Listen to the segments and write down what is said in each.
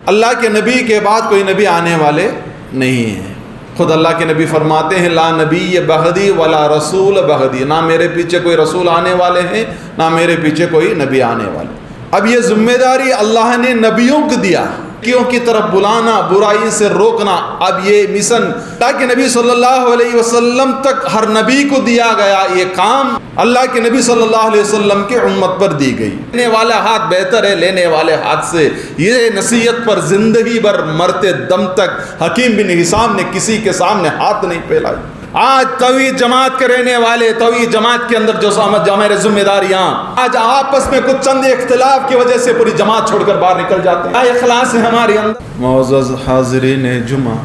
اللہ کے نبی کے بعد کوئی نبی آنے والے نہیں ہیں۔ خود اللہ کے نبی فرماتے ہیں لا نبی بعدی ولا رسول بعدی، نہ میرے پیچھے کوئی رسول آنے والے ہیں نہ میرے پیچھے کوئی نبی آنے والے۔ اب یہ ذمہ داری اللہ نے نبیوں کو دیا، نیکیوں کی طرف بلانا، برائی سے روکنا۔ اب یہ مشن اللہ کے نبی صلی اللہ علیہ وسلم تک ہر نبی کو دیا گیا، یہ کام اللہ کے نبی صلی اللہ علیہ وسلم کی امت پر دی گئی۔ لینے والا ہاتھ بہتر ہے لینے والے ہاتھ سے، یہ نصیحت پر زندگی بھر مرتے دم تک حکیم بن حسام نے کسی کے سامنے ہاتھ نہیں پھیلائی۔ آج توحید جماعت کے رہنے والے، توحید جماعت کے اندر جو ہمارے ذمہ داریاں، آج آپس میں کچھ چند اختلاف کی وجہ سے پوری جماعت چھوڑ کر باہر نکل جاتے ہیں۔ اخلاص ہے ہمارے اندر۔ معزز حاضرین جمعہ،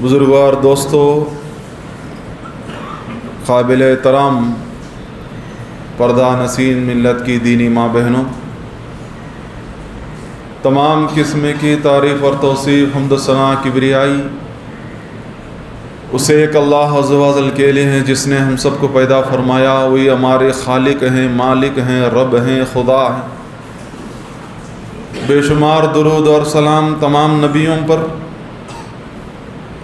بزرگوار دوستو، قابل احترام پردہ نشین ملت کی دینی ماں بہنوں، تمام قسم کی تعریف اور توصیف، حمد و ثنا، کبریائی اسے ایک اللہ عز و جل کے لیے ہیں جس نے ہم سب کو پیدا فرمایا، وہی ہمارے خالق ہیں، مالک ہیں، رب ہیں، خدا ہیں۔ بے شمار درود اور سلام تمام نبیوں پر،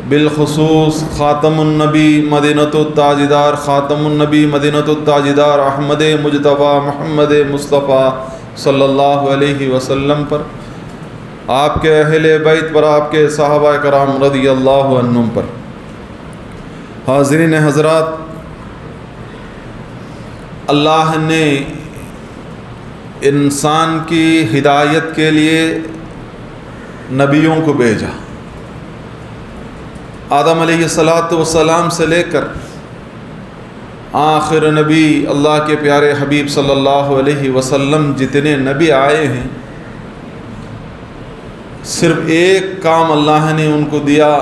بالخصوص خاتم النبی مدینۃ التاجدار، خاتم النبی مدینۃ التاجدار احمد مجتبیٰ محمد مصطفیٰ صلی اللہ علیہ وسلم پر، آپ کے اہل بیت پر، آپ کے صحابہ کرام رضی اللہ عنہم پر۔ حاضرین حضرات، اللہ نے انسان کی ہدایت کے لیے نبیوں کو بھیجا۔ آدم علیہ السلام سے لے کر آخر نبی اللہ کے پیارے حبیب صلی اللہ علیہ وسلم جتنے نبی آئے ہیں، صرف ایک کام اللہ نے ان کو دیا،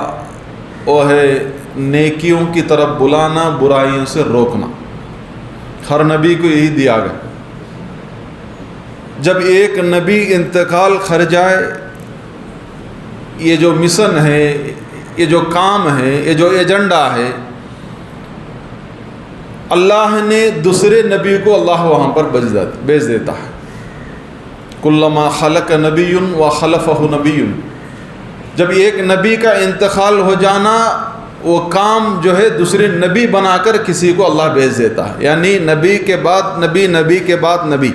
وہ ہے نیکیوں کی طرف بلانا، برائیوں سے روکنا۔ ہر نبی کو یہی دیا گیا۔ جب ایک نبی انتقال کر جائے، یہ جو مشن ہے، یہ جو کام ہے، یہ جو ایجنڈا ہے، اللہ نے دوسرے نبی کو اللہ وہاں پر بھیج دیتا ہے۔ کلما خلق نبی و خلفہ نبی، جب ایک نبی کا انتقال ہو جانا، وہ کام جو ہے دوسرے نبی بنا کر کسی کو اللہ بھیج دیتا ہے، یعنی نبی کے بعد نبی، نبی کے بعد نبی۔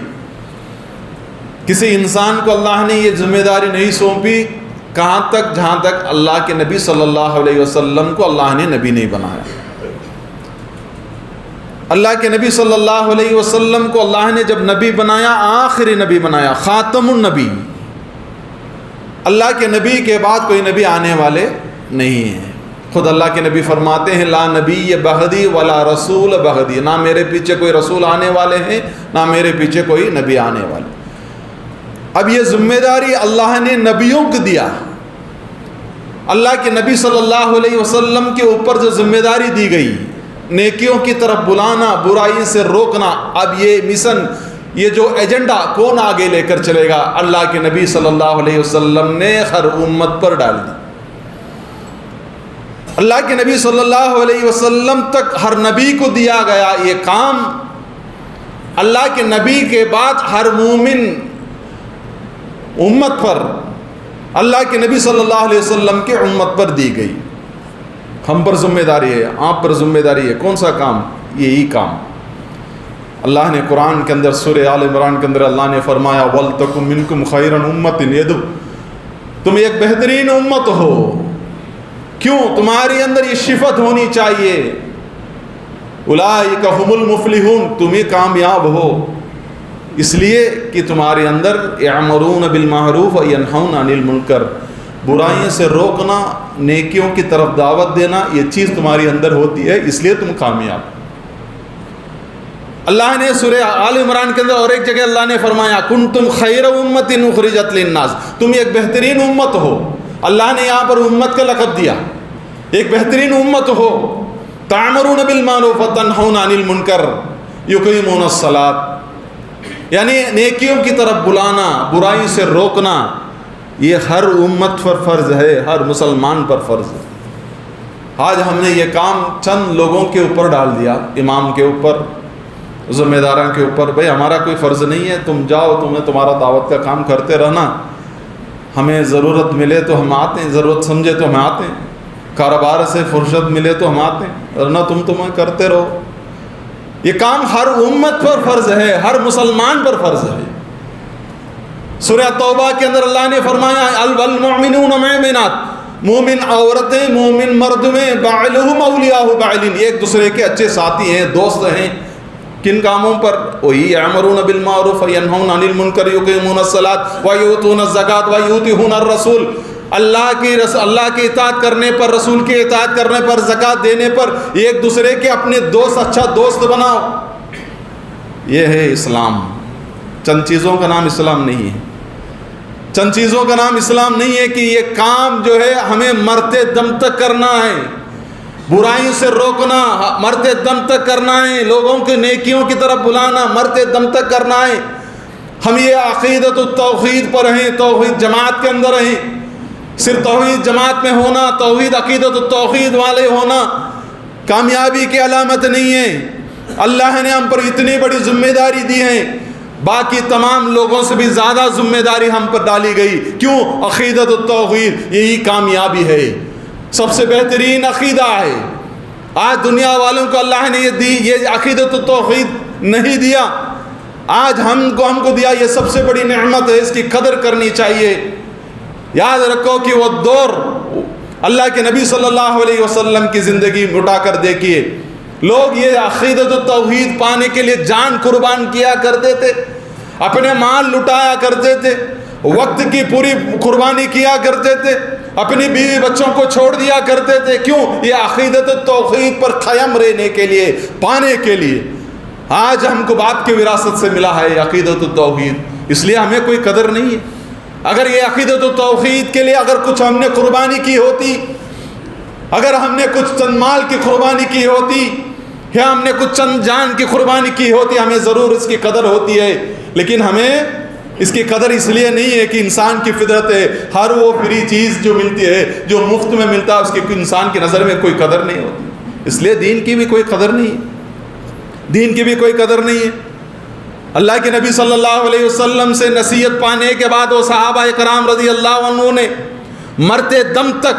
کسی انسان کو اللہ نے یہ ذمہ داری نہیں سونپی، کہاں تک؟ جہاں تک اللہ کے نبی صلی اللہ علیہ وسلم کو اللہ نے نبی نہیں بنایا۔ اللہ کے نبی صلی اللہ علیہ وسلم کو اللہ نے جب نبی بنایا، آخری نبی بنایا، خاتم النبی، اللہ کے نبی کے بعد کوئی نبی آنے والے نہیں ہیں۔ خود اللہ کے نبی فرماتے ہیں لا نبی بعدی ولا رسول بعدی، نہ میرے پیچھے کوئی رسول آنے والے ہیں نہ میرے پیچھے کوئی نبی آنے والے۔ اب یہ ذمہ داری اللہ نے نبیوں کو دیا۔ اللہ کے نبی صلی اللہ علیہ وسلم کے اوپر جو ذمہ داری دی گئی، نیکیوں کی طرف بلانا، برائی سے روکنا، اب یہ مشن، یہ جو ایجنڈا کون آگے لے کر چلے گا؟ اللہ کے نبی صلی اللہ علیہ وسلم نے ہر امت پر ڈال دی۔ اللہ کے نبی صلی اللہ علیہ وسلم تک ہر نبی کو دیا گیا، یہ کام اللہ کے نبی کے بعد ہر مومن امت پر، اللہ کے نبی صلی اللہ علیہ وسلم کی امت پر دی گئی۔ ہم پر ذمہ داری ہے، آپ پر ذمہ داری ہے، کون سا کام؟ یہی کام۔ اللہ نے قرآن کے اندر سورہ آل عمران کے اندر اللہ نے فرمایا وَلْتَكُن مِّنكُمْ خَيْرًا أُمَّةٍ يَدْعُونَ، تم ایک بہترین امت ہو۔ کیوں؟ تمہاری اندر یہ صفت ہونی چاہیے، اولئک هم المفلحون، تم ہی کامیاب ہو، اس لیے کہ تمہارے اندر یأمرون بالمعروف وینہون عن المنکر، برائیوں سے روکنا، نیکیوں کی طرف دعوت دینا، یہ چیز تمہاری اندر ہوتی ہے، اس لیے تم کامیاب۔ اللہ نے سورہ آل عمران کے اندر اور ایک جگہ اللہ نے فرمایا کنتم خیر امت اخرجت للناس، تم ایک بہترین امت ہو۔ اللہ نے یہاں پر امت کا لقب دیا، ایک بہترین امت ہو، تعمرون بالمعروف وتنہون عن المنکر یقیمون الصلاۃ، یعنی نیکیوں کی طرف بلانا، برائی سے روکنا، یہ ہر امت پر فرض ہے، ہر مسلمان پر فرض ہے۔ آج ہم نے یہ کام چند لوگوں کے اوپر ڈال دیا، امام کے اوپر، ذمہ داروں کے اوپر، بھئی ہمارا کوئی فرض نہیں ہے، تم جاؤ، تمہیں تمہارا دعوت کا کام کرتے رہنا، ہمیں ضرورت ملے تو ہم آتے ہیں، ضرورت سمجھے تو ہم آتے ہیں، کاروبار سے فرصت ملے تو ہم آتے ہیں، ورنہ تمہیں کرتے رہو۔ یہ کام ہر امت پر فرض ہے، ہر مسلمان پر فرض ہے۔ سورہ توبہ کے اندر اللہ نے فرمایا المؤمنون والمؤمنات، مومن عورتیں مومن مرد میں بعضهم اولیاء بعض، ایک دوسرے کے اچھے ساتھی ہیں، دوست ہیں۔ کن کاموں پر؟ وہی یأمرون بالمعروف وینہون عن المنکر یقیمون الصلاۃ ویؤتون الزکاۃ ویؤتون الرسول، اللہ کی اطاعت کرنے پر، رسول کی اطاعت کرنے پر، زکوٰۃ دینے پر، ایک دوسرے کے اپنے دوست، اچھا دوست بناؤ۔ یہ ہے اسلام۔ چند چیزوں کا نام اسلام نہیں ہے، چند چیزوں کا نام اسلام نہیں ہے کہ یہ کام جو ہے ہمیں مرتے دم تک کرنا ہے، برائیوں سے روکنا مرتے دم تک کرنا ہے، لوگوں کے نیکیوں کی طرف بلانا مرتے دم تک کرنا ہے۔ ہم یہ عقیدۃ التوحید پر ہیں، توحید جماعت کے اندر ہیں، صرف توحید جماعت میں ہونا، توحید عقیدۃ التوحید والے ہونا کامیابی کی علامت نہیں ہے۔ اللہ نے ہم پر اتنی بڑی ذمہ داری دی ہے، باقی تمام لوگوں سے بھی زیادہ ذمہ داری ہم پر ڈالی گئی۔ کیوں؟ عقیدۃ التوحید یہی کامیابی ہے، سب سے بہترین عقیدہ ہے۔ آج دنیا والوں کو اللہ نے یہ عقیدۃ التوحید نہیں دیا، آج ہم کو دیا، یہ سب سے بڑی نعمت ہے، اس کی قدر کرنی چاہیے۔ یاد رکھو کہ وہ دور اللہ کے نبی صلی اللہ علیہ وسلم کی زندگی اٹھا کر دیکھیے، لوگ یہ عقیدۃ التوحید پانے کے لیے جان قربان کیا کرتے تھے، اپنے مال لٹایا کرتے تھے، وقت کی پوری قربانی کیا کرتے تھے، اپنی بیوی بچوں کو چھوڑ دیا کرتے تھے۔ کیوں؟ یہ عقیدۃ التوحید پر قائم رہنے کے لیے، پانے کے لیے۔ آج ہم کو باپ کی وراثت سے ملا ہے عقیدۃ التوحید، اس لیے ہمیں کوئی قدر نہیں ہے۔ اگر یہ عقیدۃ التوحید کے لیے اگر کچھ ہم نے قربانی کی ہوتی، اگر ہم نے کچھ چند مال کی قربانی کی ہوتی، یا ہم نے کچھ چند جان کی قربانی کی ہوتی، ہمیں ضرور اس کی قدر ہوتی ہے۔ لیکن ہمیں اس کی قدر اس لیے نہیں ہے کہ انسان کی فطرت ہے، ہر وہ فری چیز جو ملتی ہے، جو مفت میں ملتا ہے، اس کی انسان کی نظر میں کوئی قدر نہیں ہوتی۔ اس لیے دین کی بھی کوئی قدر نہیں ہے، دین کی بھی کوئی قدر نہیں ہے۔ اللہ کے نبی صلی اللہ علیہ وسلم سے نصیحت پانے کے بعد وہ صحابہ کرام رضی اللہ عنہ نے مرتے دم تک،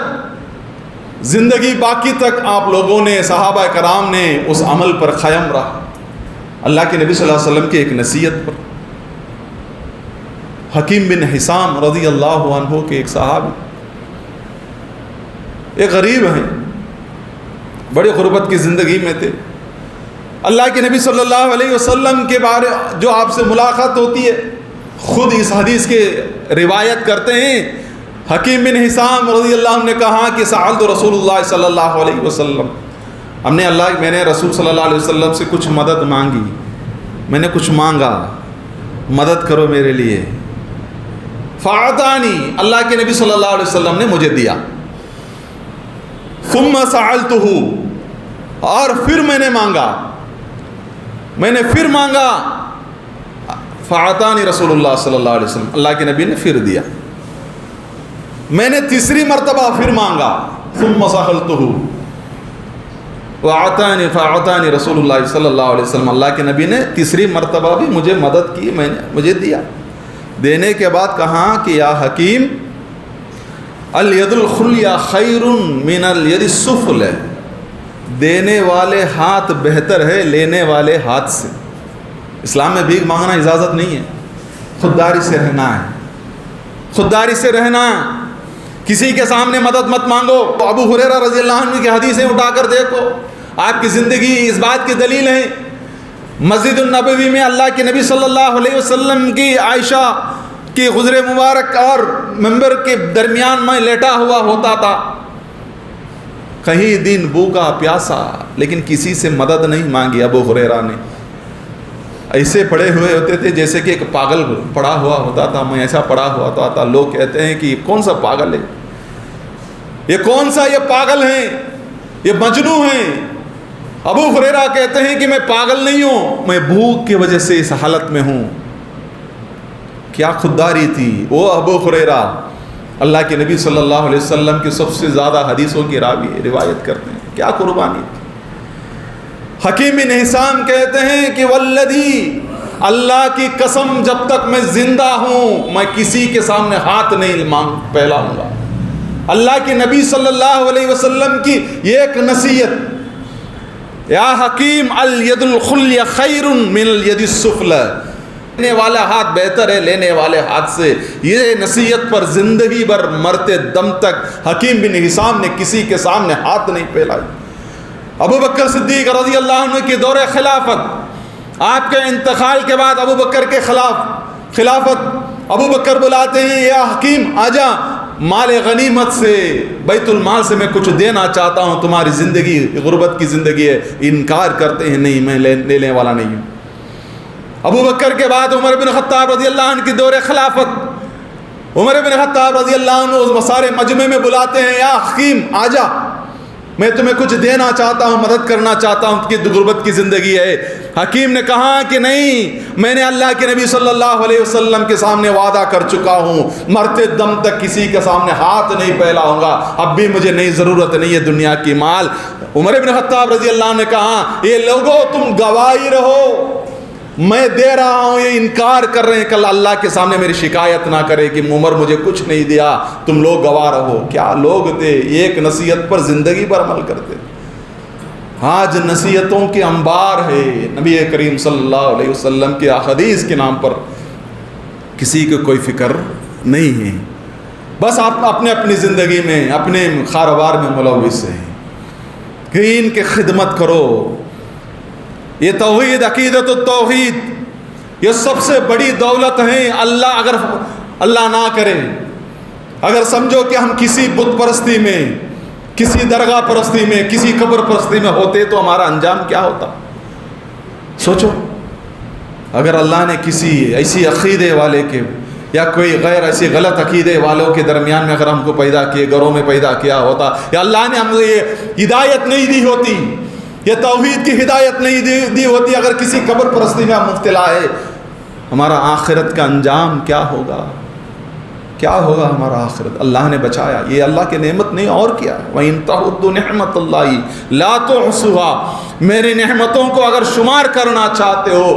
زندگی باقی تک آپ لوگوں نے، صحابہ کرام نے اس عمل پر قائم رہا، اللہ کے نبی صلی اللہ علیہ وسلم کی ایک نصیحت پر۔ حکیم بن حسام رضی اللہ عنہ کے ایک صحابی، ایک غریب ہیں، بڑی غربت کی زندگی میں تھے۔ اللہ کے نبی صلی اللہ علیہ وسلم کے بارے جو آپ سے ملاقات ہوتی ہے، خود اس حدیث کے روایت کرتے ہیں، حکیم بن حسام رضی اللہ عنہ نے کہا کہ سألت رسول اللہ صلی اللہ علیہ وسلم، میں نے رسول صلی اللہ علیہ وسلم سے کچھ مدد مانگی، میں نے کچھ مانگا، مدد کرو میرے لیے۔ فاعطانی، اللہ کے نبی صلی اللہ علیہ وسلم نے مجھے دیا۔ ثم سألتہ، اور پھر میں نے مانگا، فاعطانی رسول اللہ صلی اللہ علیہ وسلم، اللہ کے نبی نے پھر دیا۔ میں نے تیسری مرتبہ پھر مانگا، ثم سألتہ فاعطانی رسول اللہ صلی اللہ علیہ وسلم، اللہ کے نبی نے تیسری مرتبہ بھی مجھے مدد کی، مجھے دیا۔ دینے کے بعد کہا کہ یا حکیم، الید الخلیہ خیر من الید السفلی، دینے والے ہاتھ بہتر ہے لینے والے ہاتھ سے۔ اسلام میں بھیک مانگنا اجازت نہیں ہے، خودداری سے رہنا ہے، خودداری سے رہنا۔ کسی کے سامنے مدد مت مانگو۔ ابو ہریرہ رضی اللہ عنہ کی حدیثیں اٹھا کر دیکھو، آپ کی زندگی اس بات کی دلیل ہے۔ مسجد النبوی میں اللہ کے نبی صلی اللہ علیہ وسلم کی عائشہ کی غزر مبارک اور منبر کے درمیان میں لیٹا ہوا ہوتا تھا، کئی دن بھوکا پیاسا، لیکن کسی سے مدد نہیں مانگی۔ ابو ہریرہ نے ایسے پڑے ہوئے ہوتے تھے جیسے کہ ایک پاگل پڑا ہوا ہوتا تھا، میں ایسا پڑا ہوا تھا، لوگ کہتے ہیں کہ یہ کون سا پاگل ہے، یہ کون سا یہ پاگل ہیں، یہ مجنون ہیں۔ ابو ہریرہ کہتے ہیں کہ میں پاگل نہیں ہوں، میں بھوک کی وجہ سے اس حالت میں ہوں۔ کیا خودداری تھی وہ ابو ہریرہ، اللہ کے نبی صلی اللہ علیہ وسلم کی سب سے زیادہ حدیثوں کی راوی روایت کرتے ہیں، کیا قربانی تھی۔ حکیم بن حسام کہتے ہیں کہ والذی اللہ کی قسم جب تک میں زندہ ہوں میں کسی کے سامنے ہاتھ نہیں پھیلاؤں گا. اللہ کے نبی صلی اللہ علیہ وسلم کی یہ ایک نصیحت، یا حکیم الید الخلی خیر من الید السفلی، لینے والا ہاتھ بہتر ہے لینے والے ہاتھ سے. یہ نصیحت پر زندگی بھر مرتے دم تک حکیم بن حسام نے کسی کے سامنے ہاتھ نہیں پھیلائی. ابو بکر صدیق رضی اللہ عنہ کی دور خلافت، آپ کے انتقال کے بعد ابو بکر کے خلافت، ابو بکر بلاتے ہیں یا حکیم آجا، مال غنیمت سے بیت المال سے میں کچھ دینا چاہتا ہوں، تمہاری زندگی غربت کی زندگی ہے. انکار کرتے ہیں نہیں میں لینے والا نہیں ہوں. ابو بکر کے بعد عمر بن خطاب رضی اللہ عنہ کی دور خلافت، عمر بن خطاب رضی اللہ عنہ اس سارے مجمع میں بلاتے ہیں یا حکیم آجا، میں تمہیں کچھ دینا چاہتا ہوں، مدد کرنا چاہتا ہوں کہ غربت کی زندگی ہے. حکیم نے کہا کہ نہیں، میں نے اللہ کے نبی صلی اللہ علیہ وسلم کے سامنے وعدہ کر چکا ہوں، مرتے دم تک کسی کے سامنے ہاتھ نہیں پھیلاؤں گا، اب بھی مجھے نہیں ضرورت نہیں ہے دنیا کی مال. عمر بن خطاب رضی اللہ عنہ نے کہا یہ لوگوں تم گواہی رہو، میں دے رہا ہوں، یہ انکار کر رہے ہیں، کل اللہ کے سامنے میری شکایت نہ کرے کہ عمر مجھے کچھ نہیں دیا، تم لوگ گواہ رہو. کیا لوگ تھے، ایک نصیحت پر زندگی پر عمل کرتے. آج نصیحتوں کے انبار ہے. نبی کریم صلی اللہ علیہ وسلم کے احادیث کے نام پر کسی کو کوئی فکر نہیں ہے، بس آپ اپنی زندگی میں اپنے کاروبار میں ملوث ہیں. دین کی خدمت کرو. یہ توحید، عقیدت التوحید، یہ سب سے بڑی دولت ہے. اگر اللہ نہ کرے، اگر سمجھو کہ ہم کسی بت پرستی میں، کسی درگاہ پرستی میں، کسی قبر پرستی میں ہوتے تو ہمارا انجام کیا ہوتا. سوچو، اگر اللہ نے کسی ایسی عقیدے والے کے یا کوئی غیر ایسی غلط عقیدے والوں کے درمیان میں اگر ہم کو پیدا کیے، گھروں میں پیدا کیا ہوتا، یا اللہ نے ہم کو یہ ہدایت نہیں دی ہوتی، یہ توحید کی ہدایت نہیں دی ہوتی، اگر کسی قبر پرستی میں ہم مبتلا ہے، ہمارا آخرت کا انجام کیا ہوگا؟ کیا ہوگا ہمارا آخرت؟ اللہ نے بچایا، یہ اللہ کی نعمت نہیں اور کیا. وَإِن تَعُدُّوا نِعْمَةَ اللَّهِ لَا تُحْصُوهَا، میری نعمتوں کو اگر شمار کرنا چاہتے ہو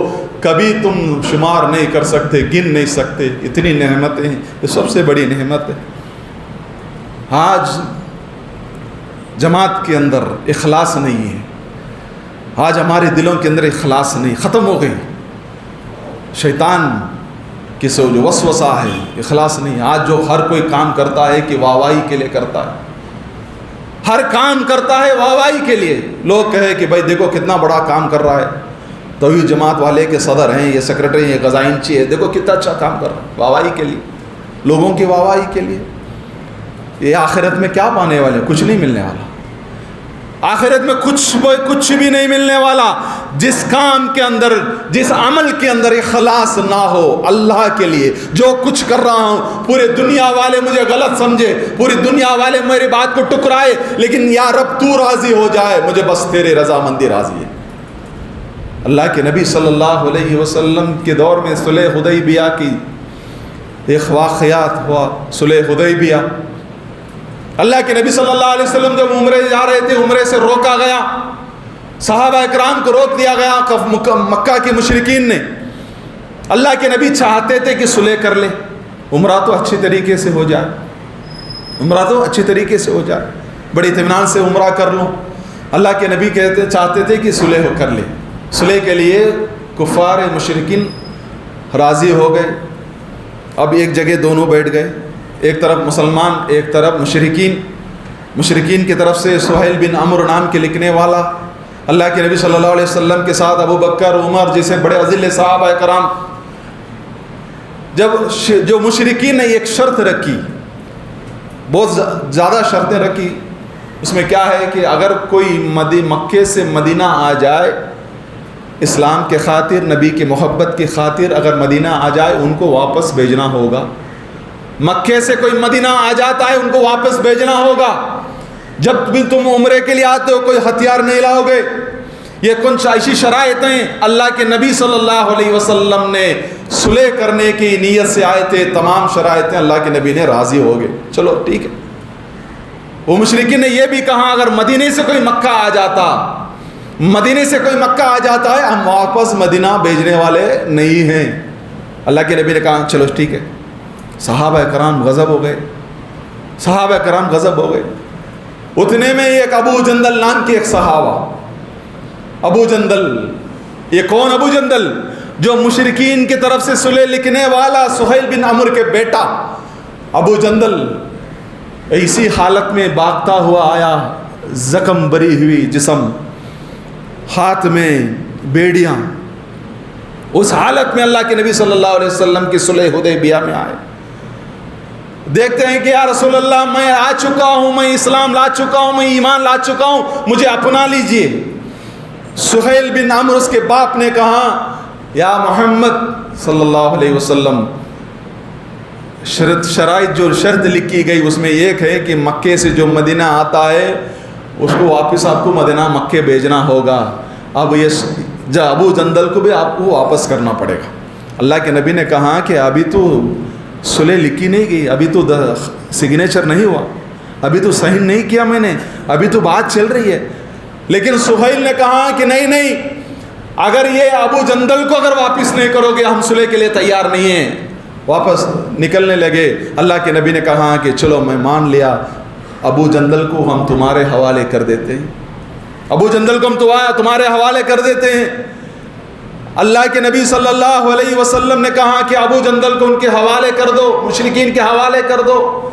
کبھی تم شمار نہیں کر سکتے، گن نہیں سکتے. اتنی نعمتیں ہیں، یہ سب سے بڑی نعمت ہے. آج جماعت کے اندر اخلاص نہیں ہے، آج ہمارے دلوں کے اندر اخلاص نہیں، ختم ہو گئی. شیطان کی جو وسوسہ ہے، اخلاص نہیں. آج جو ہر کوئی کام کرتا ہے کہ واہواہی کے لیے کرتا ہے، ہر کام کرتا ہے واہواہی کے لیے. لوگ کہے کہ بھائی دیکھو کتنا بڑا کام کر رہا ہے، توحید جماعت والے کے صدر ہیں، یہ سیکرٹری ہیں، یہ خزائنچی ہے، دیکھو کتنا اچھا کام کر رہا ہے. واہواہی کے لیے، لوگوں کی واہواہی کے لیے. یہ آخرت میں کیا پانے والے؟ کچھ نہیں ملنے والا. آخرت میں کچھ بھی نہیں ملنے والا. جس کام کے اندر، جس عمل کے اندر اخلاص نہ ہو اللہ کے لیے، جو کچھ کر رہا ہوں پورے دنیا والے مجھے غلط سمجھے، پوری دنیا والے میری بات کو ٹکرائے، لیکن یا رب تو راضی ہو جائے، مجھے بس تیرے رضامندی راضی ہے. اللہ کے نبی صلی اللہ علیہ وسلم کے دور میں صلح حدیبیہ کی ایک واقعات ہوا. صلح حدیبیہ، اللہ کے نبی صلی اللہ علیہ وسلم جب عمرے جا رہے تھے، عمرے سے روکا گیا، صحابہ اکرام کو روک دیا گیا مکہ کے مشرکین نے. اللہ کے نبی چاہتے تھے کہ صلح کر لے، عمرہ تو اچھی طریقے سے ہو جائے، عمرہ تو اچھی طریقے سے ہو جائے، بڑے اطمینان سے عمرہ کر لوں. اللہ کے نبی چاہتے تھے کہ صلح کر لے. صلح کے لیے کفار مشرکین راضی ہو گئے. اب ایک جگہ دونوں بیٹھ گئے، ایک طرف مسلمان، ایک طرف مشرکین. مشرکین کی طرف سے سہیل بن عمرو نام کے لکھنے والا اللہ کے نبی صلی اللہ علیہ وسلم کے ساتھ ابو بکر، عمر جیسے بڑے عظیم صحابہ کرام. جو مشرکین نے ایک شرط رکھی، بہت زیادہ شرطیں رکھی. اس میں کیا ہے کہ اگر کوئی مکے سے مدینہ آ جائے، اسلام کے خاطر، نبی کی محبت کی خاطر اگر مدینہ آ جائے، ان کو واپس بھیجنا ہوگا. مکے سے کوئی مدینہ آ جاتا ہے، ان کو واپس بھیجنا ہوگا. جب بھی تم عمرے کے لیے آتے ہو کوئی ہتھیار نہیں لاؤ گے. یہ کچھ ایسی شرائطیں اللہ کے نبی صلی اللہ علیہ وسلم نے صلح کرنے کی نیت سے آئے تھے. تمام شرائطیں اللہ کے نبی نے راضی ہو گئے. چلو ٹھیک ہے. وہ مشرکین نے یہ بھی کہا اگر مدینے سے کوئی مکہ آ جاتا مدینے سے کوئی مکہ آ جاتا ہے ہم واپس مدینہ بھیجنے والے نہیں ہیں۔ اللہ کے نبی نے کہا چلو ٹھیک ہے۔ صحابہ کرام غضب ہو گئے، صحابہ کرام غضب ہو گئے۔ اتنے میں ایک ابو جندل نام کے ایک صحابہ، ابو جندل، یہ کون ابو جندل؟ جو مشرکین کی طرف سے صلح لکھنے والا سہیل بن عمرو کے بیٹا ابو جندل، ایسی حالت میں بھاگتا ہوا آیا، زخم بری ہوئی جسم، ہاتھ میں بیڑیاں، اس حالت میں اللہ کے نبی صلی اللہ علیہ وسلم کی صلح حدیبیہ میں آئے۔ دیکھتے ہیں کہ یا رسول اللہ میں آ چکا ہوں، میں اسلام لا چکا ہوں، میں ایمان لا چکا ہوں، مجھے اپنا لیجئے۔ سہیل بن عمرو اس کے باپ نے کہا یا محمد صلی اللہ علیہ وسلم، شرائط جو شرط لکھی گئی اس میں ایک ہے کہ مکے سے جو مدینہ آتا ہے اس کو واپس آپ کو مدینہ مکے بھیجنا ہوگا۔ اب یہ ابو جندل کو بھی آپ کو واپس کرنا پڑے گا۔ اللہ کے نبی نے کہا کہ ابھی تو صلح لکھی نہیں گئی، ابھی تو سگنیچر نہیں ہوا، ابھی تو صحیح نہیں کیا میں نے، ابھی تو بات چل رہی ہے۔ لیکن سہیل نے کہا کہ نہیں، اگر یہ ابو جندل کو اگر واپس نہیں کرو گے ہم صلح کے لیے تیار نہیں ہیں۔ واپس نکلنے لگے۔ اللہ کے نبی نے کہا کہ چلو میں مان لیا، ابو جندل کو ہم تمہارے حوالے کر دیتے ہیں، ابو جندل کو ہم تمہارے حوالے کر دیتے ہیں۔ اللہ کے نبی صلی اللہ علیہ وسلم نے کہا کہ ابو جندل کو ان کے حوالے کر دو، مشرکین کے حوالے کر دو۔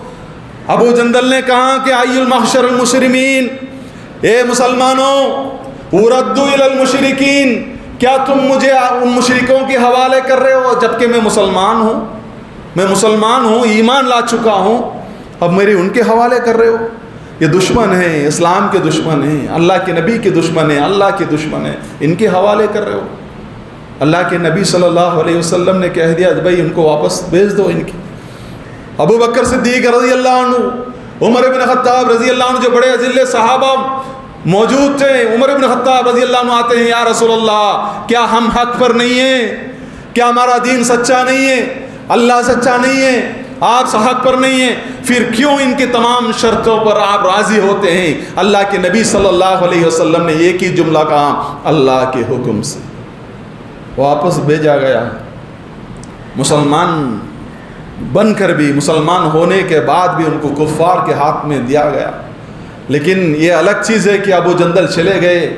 ابو جندل نے کہا کہ ای المحشر المسلمین، اے مسلمانوں، اردو الی المشرکین، کیا تم مجھے ان مشرکوں کے حوالے کر رہے ہو جبکہ میں مسلمان ہوں، میں مسلمان ہوں، ایمان لا چکا ہوں، اب میرے ان کے حوالے کر رہے ہو؟ یہ دشمن ہیں، اسلام کے دشمن ہیں، اللہ کے نبی کے دشمن ہیں، اللہ کے دشمن ہیں، ان کے حوالے کر رہے ہو؟ اللہ کے نبی صلی اللہ علیہ وسلم نے کہہ دیا بھائی ان کو واپس بھیج دو ان کی۔ ابو بکر صدیق رضی اللہ عنہ، عمر بن خطاب رضی اللہ عنہ جو بڑے اذل صحابہ موجود تھے، عمر بن خطاب رضی اللہ عنہ آتے ہیں، یا رسول اللہ کیا ہم حق پر نہیں ہیں؟ کیا ہمارا دین سچا نہیں ہے؟ اللہ سچا نہیں ہے؟ آپ حق پر نہیں ہیں؟ پھر کیوں ان کی تمام شرطوں پر آپ راضی ہوتے ہیں؟ اللہ کے نبی صلی اللہ علیہ وسلم نے ایک ہی جملہ کہا، اللہ کے حکم سے واپس بھیجا گیا۔ مسلمان بن کر بھی، مسلمان ہونے کے بعد بھی ان کو کفار کے ہاتھ میں دیا گیا۔ لیکن یہ الگ چیز ہے کہ ابو جندل چلے گئے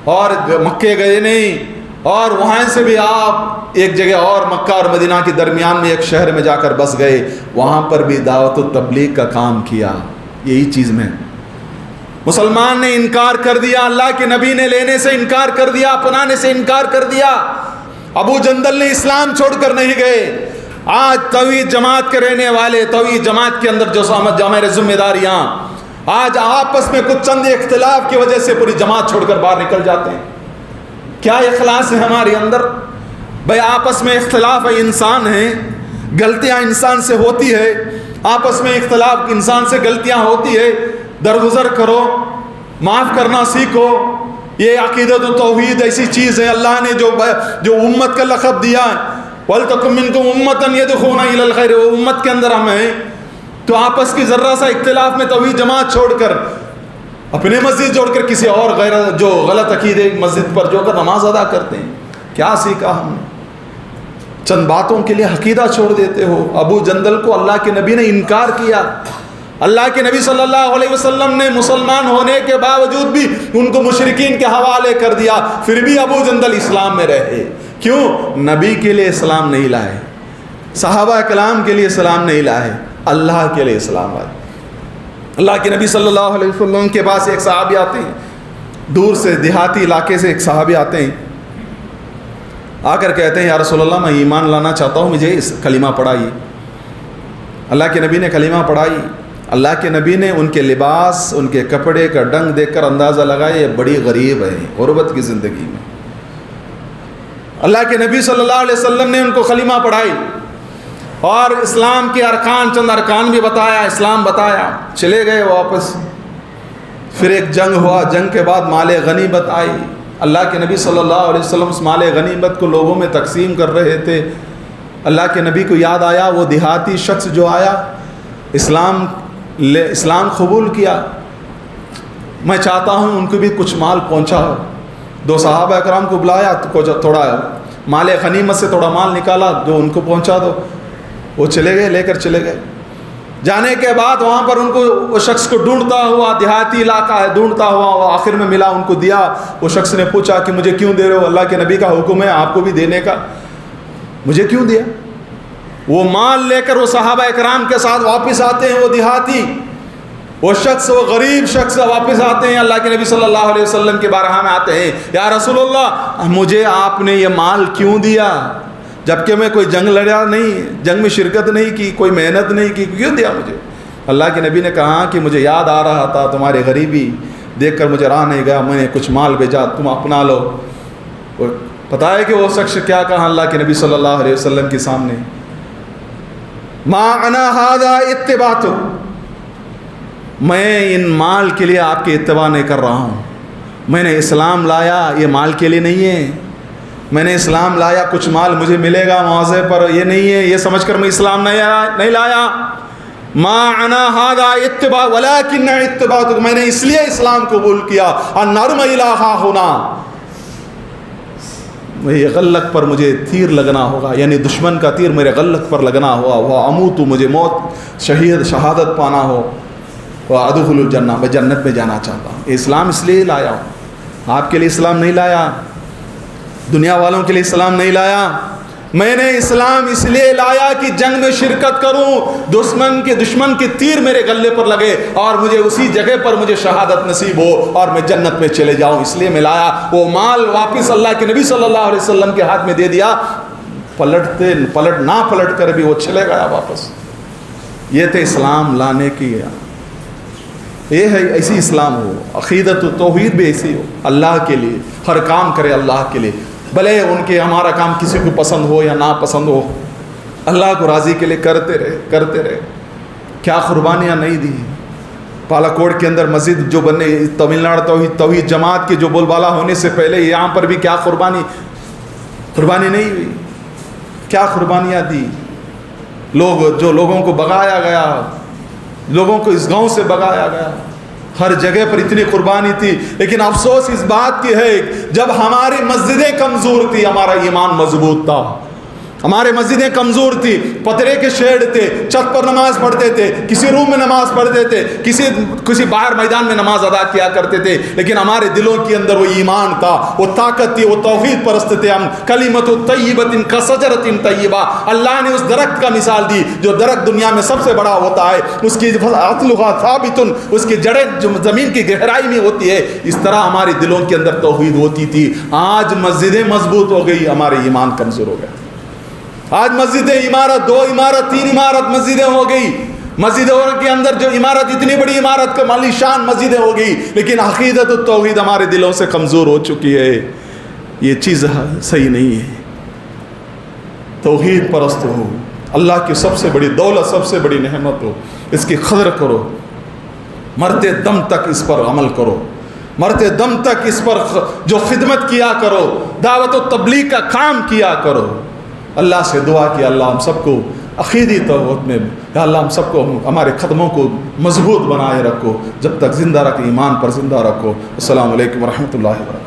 اور مکے گئے نہیں، اور وہاں سے بھی آپ ایک جگہ اور مکہ اور مدینہ کے درمیان میں ایک شہر میں جا کر بس گئے، وہاں پر بھی دعوت و تبلیغ کا کام کیا۔ یہی چیز میں مسلمان نے انکار کر دیا، اللہ کے نبی نے لینے سے انکار کر دیا، اپنانے سے انکار کر دیا۔ ابو جندل نے اسلام چھوڑ کر نہیں گئے۔ آج توحید جماعت کے رہنے والے، توحید جماعت کے اندر جو ہمارے ذمہ داریاں، آج آپس میں کچھ چند اختلاف کی وجہ سے پوری جماعت چھوڑ کر باہر نکل جاتے ہیں۔ کیا اخلاص ہے ہمارے اندر؟ بھائی آپس میں اختلاف ہے، انسان ہیں، غلطیاں انسان سے ہوتی ہے، آپس میں اختلاف انسان سے غلطیاں ہوتی ہے، درگزر کرو، معاف کرنا سیکھو۔ یہ عقیدت و توحید ایسی چیز ہے، اللہ نے جو امت کا لقب دیا ہے، وَلْتَكُن مِّنكُمْ أُمَّةٌ يَدْعُونَ إِلَى الْخَيْرِ، وہ امت کے اندر ہم ہیں۔ تو آپس کی ذرہ سا اختلاف میں توحید جماعت چھوڑ کر، اپنے مسجد جوڑ کر کسی اور غیر جو غلط عقیدے مسجد پر جو کر نماز ادا کرتے ہیں، کیا سیکھا ہم نے؟ چند باتوں کے لیے عقیدہ چھوڑ دیتے ہو۔ ابو جندل کو اللہ کے نبی نے انکار کیا، اللہ کے نبی صلی اللہ علیہ وسلم نے مسلمان ہونے کے باوجود بھی ان کو مشرکین کے حوالے کر دیا، پھر بھی ابو جندل اسلام میں رہے۔ کیوں؟ نبی کے لیے اسلام نہیں لائے، صحابہ کرام کے لیے اسلام نہیں لائے، اللہ کے لیے اسلام لائے۔ اللہ کے نبی صلی اللہ علیہ وسلم کے پاس ایک صحابی آتے ہیں، دور سے دیہاتی علاقے سے ایک صحابی آتے ہیں، آ کر کہتے ہیں یا رسول اللہ میں ایمان لانا چاہتا ہوں، مجھے اس کلمہ پڑھائیے۔ اللہ کے نبی نے کلمہ پڑھائی۔ اللہ کے نبی نے ان کے لباس، ان کے کپڑے کا ڈنگ دیکھ کر اندازہ لگایا یہ بڑی غریب ہے غربت کی زندگی میں۔ اللہ کے نبی صلی اللہ علیہ وسلم نے ان کو کلمہ پڑھائی اور اسلام کے ارکان، چند ارکان بھی بتایا، اسلام بتایا، چلے گئے واپس۔ پھر ایک جنگ ہوا، جنگ کے بعد مال غنیمت آئی۔ اللہ کے نبی صلی اللہ علیہ وسلم اس مال غنیمت کو لوگوں میں تقسیم کر رہے تھے۔ اللہ کے نبی کو یاد آیا وہ دیہاتی شخص جو آیا، اسلام قبول کیا، میں چاہتا ہوں ان کو بھی کچھ مال پہنچاؤ۔ دو صحابہ اکرام کو بلایا، تھوڑا مال غنیمت سے تھوڑا مال نکالا جو ان کو پہنچا دو. وہ چلے گئے، لے کر چلے گئے. جانے کے بعد وہاں پر ان کو وہ شخص کو ڈھونڈتا ہوا، دیہاتی علاقہ ہے، ڈھونڈتا ہوا وہ آخر میں ملا، ان کو دیا. وہ شخص نے پوچھا کہ مجھے کیوں دے رہے ہو؟ اللہ کے نبی کا حکم ہے آپ کو بھی دینے کا، مجھے کیوں دیا؟ وہ مال لے کر وہ صحابہ اکرام کے ساتھ واپس آتے ہیں. وہ دیہاتی، وہ شخص، وہ غریب شخص واپس آتے ہیں، اللہ کے نبی صلی اللہ علیہ وسلم کے بارگاہ میں آتے ہیں. یا رسول اللہ، مجھے آپ نے یہ مال کیوں دیا؟ جبکہ میں کوئی جنگ لڑا نہیں، جنگ میں شرکت نہیں کی، کوئی محنت نہیں کی، کیوں دیا مجھے؟ اللہ کے نبی نے کہا کہ مجھے یاد آ رہا تھا تمہاری غریبی دیکھ کر مجھے راہ نہیں گیا، میں نے کچھ مال بھیجا، تم اپنا لو. پتہ ہے کہ وہ شخص کیا کہا اللہ کے نبی صلی اللہ علیہ وسلم کے سامنے؟ ما انا ھذا اتبعت، میں ان مال کے لیے آپ کے اتباع نہیں کر رہا ہوں. میں نے اسلام لایا یہ مال کے لیے نہیں ہے. میں نے اسلام لایا کچھ مال مجھے ملے گا معاوضے پر، یہ نہیں ہے. یہ سمجھ کر میں اسلام نہیں لایا. ما انا ھذا اتباع ولکن اتبعت، میں نے اس لیے اسلام قبول کیا. النار الہ ھنا، یہ غلق پر مجھے تیر لگنا ہوگا، یعنی دشمن کا تیر میرے غلق پر لگنا ہوا، وہ اموت، مجھے موت شہادت پانا ہو، وادخل الجنہ، میں جنت میں جانا چاہتا ہوں. اسلام اس لیے لایا ہوں، آپ کے لیے اسلام نہیں لایا، دنیا والوں کے لیے اسلام نہیں لایا. میں نے اسلام اس لیے لایا کہ جنگ میں شرکت کروں، دشمن کے تیر میرے گلے پر لگے اور مجھے اسی جگہ پر مجھے شہادت نصیب ہو اور میں جنت میں چلے جاؤں، اس لیے میں لایا. وہ مال واپس اللہ کے نبی صلی اللہ علیہ وسلم کے ہاتھ میں دے دیا. پلٹ کر بھی وہ چلے گیا واپس. یہ تھے اسلام لانے کی، یہ ہے ایسی اسلام ہو، عقیدت و توحید بھی ایسی ہو، اللہ کے لیے ہر کام کرے، اللہ کے لیے، بھلے ان کے ہمارا کام کسی کو پسند ہو یا نا پسند ہو، اللہ کو راضی کے لیے کرتے رہے. کیا قربانیاں نہیں دی. پالاکوٹ کے اندر مسجد جو بنے، تمل ناڈو توحید جماعت کے جو بول بالا ہونے سے پہلے یہاں پر بھی کیا قربانی نہیں ہوئی. کیا قربانیاں دی. لوگوں کو بغایا گیا، لوگوں کو اس گاؤں سے بغایا گیا، ہر جگہ پر اتنی قربانی تھی. لیکن افسوس اس بات کی ہے جب ہماری مسجدیں کمزور تھی، ہمارا ایمان مضبوط تھا. ہمارے مسجدیں کمزور تھی، پترے کے شیڈ تھے، چھت پر نماز پڑھتے تھے، کسی روم میں نماز پڑھتے تھے، کسی باہر میدان میں نماز ادا کیا کرتے تھے، لیکن ہمارے دلوں کے اندر وہ ایمان تھا، وہ طاقت تھی، وہ توحید پرست تھے ہم. کلمۃ طیبۃ کشجرۃ طیبہ، اللہ نے اس درخت کا مثال دی جو درخت دنیا میں سب سے بڑا ہوتا ہے، اس کی اصلھا ثابت، اس کی جڑیں جو زمین کی گہرائی میں ہوتی ہے. اس طرح ہمارے دلوں کے اندر توحید ہوتی تھی. آج مسجدیں مضبوط ہو گئی، ہمارے ایمان کمزور ہو گیا. آج مسجدیں عمارت، 2 عمارت، 3 عمارت مسجدیں ہو گئی. مسجدوں کے اندر جو عمارت، اتنی بڑی عمارت کا عالی شان مسجدیں ہو گئی، لیکن عقیدت و توحید ہمارے دلوں سے کمزور ہو چکی ہے. یہ چیز صحیح نہیں ہے. توحید پرست ہو، اللہ کی سب سے بڑی دولت، سب سے بڑی نعمت ہو، اس کی قدر کرو، مرتے دم تک اس پر عمل کرو، مرتے دم تک اس پر جو خدمت کیا کرو، دعوت و تبلیغ کا کام کیا کرو. اللہ سے دعا کہ اللہ ہم سب کو عقیدی توحید میں، یا اللہ ہم سب کو ہمارے قدموں کو مضبوط بنائے رکھو، جب تک زندہ رکھ، ایمان پر زندہ رکھو. السلام علیکم ورحمۃ اللہ وبرکاتہ.